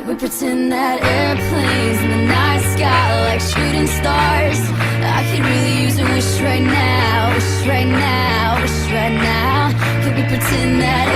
Could we pretend that airplanes in the night sky like shooting stars? I could really use a wish right now, wish right now, wish right now. Could we pretend that